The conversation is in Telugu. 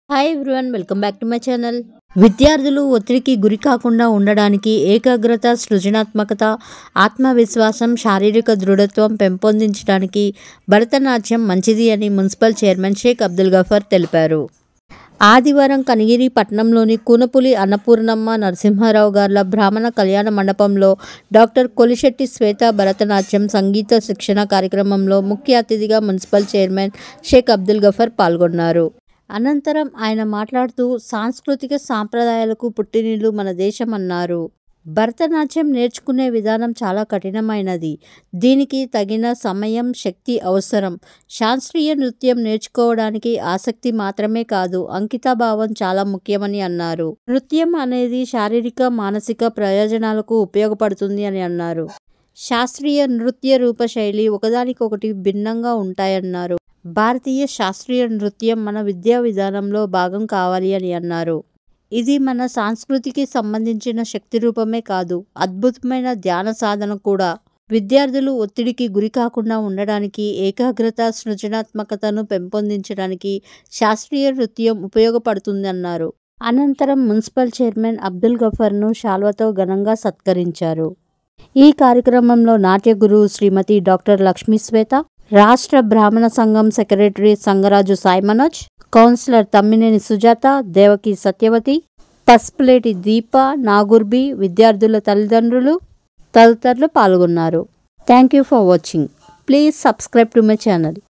Hi everyone, welcome back to my channel. విద్యార్థులు ఒత్తిడికి గురి కాకుండా ఉండడానికి ఏకాగ్రత, సృజనాత్మకత, ఆత్మవిశ్వాసం, శారీరక దృఢత్వం పెంపొందించడానికి భరతనాట్యం మంచిది అని మున్సిపల్ చైర్మన్ షేక్ అబ్దుల్ గఫర్ తెలిపారు. ఆదివారం కనిగిరి పట్టణంలోని కూనపులి అన్నపూర్ణమ్మ నరసింహారావు గార్ల బ్రాహ్మణ కళ్యాణ మండపంలో డాక్టర్ కొలిశెట్టి శ్వేత భరతనాట్యం సంగీత శిక్షణ కార్యక్రమంలో ముఖ్య అతిథిగా మున్సిపల్ చైర్మన్ షేక్ అబ్దుల్ గఫర్ పాల్గొన్నారు. అనంతరం ఆయన మాట్లాడుతూ సాంస్కృతిక సాంప్రదాయాలకు పుట్టినిల్లు మన దేశం అన్నారు. భరతనాట్యం నేర్చుకునే విధానం చాలా కఠినమైనది. దీనికి తగిన సమయం, శక్తి అవసరం. శాస్త్రీయ నృత్యం నేర్చుకోవడానికి ఆసక్తి మాత్రమే కాదు, అంకితభావం చాలా ముఖ్యమని అన్నారు. నృత్యం అనేది శారీరక, మానసిక ప్రయోజనాలకు ఉపయోగపడుతుంది అని అన్నారు. శాస్త్రీయ నృత్య రూపశైలి ఒకదానికొకటి భిన్నంగా ఉంటాయన్నారు. భారతీయ శాస్త్రీయ నృత్యం మన విద్యా విధానంలో భాగం కావాలి అని అన్నారు. ఇది మన సంస్కృతికి సంబంధించిన శక్తి రూపమే కాదు, అద్భుతమైన ధ్యాన సాధన కూడా. విద్యార్థులు ఒత్తిడికి గురి కాకుండా ఉండడానికి, ఏకాగ్రత, సృజనాత్మకతను పెంపొందించడానికి శాస్త్రీయ నృత్యం ఉపయోగపడుతుందన్నారు. అనంతరం మున్సిపల్ చైర్మన్ అబ్దుల్ గఫర్ను శాల్వాతో ఘనంగా సత్కరించారు. ఈ కార్యక్రమంలో నాట్య గురువు శ్రీమతి డాక్టర్ లక్ష్మీ శ్వేత, రాష్ట్ర బ్రాహ్మణ సంఘం సెక్రటరీ సంగరాజు సాయి మనోజ్, కౌన్సిలర్ తమ్మినేని సుజాత, దేవకి సత్యవతి, పసుపులేటి దీప, నాగుర్బి, విద్యార్థుల తల్లిదండ్రులు తదితరులు పాల్గొన్నారు. Thank you for watching. Please subscribe to my channel.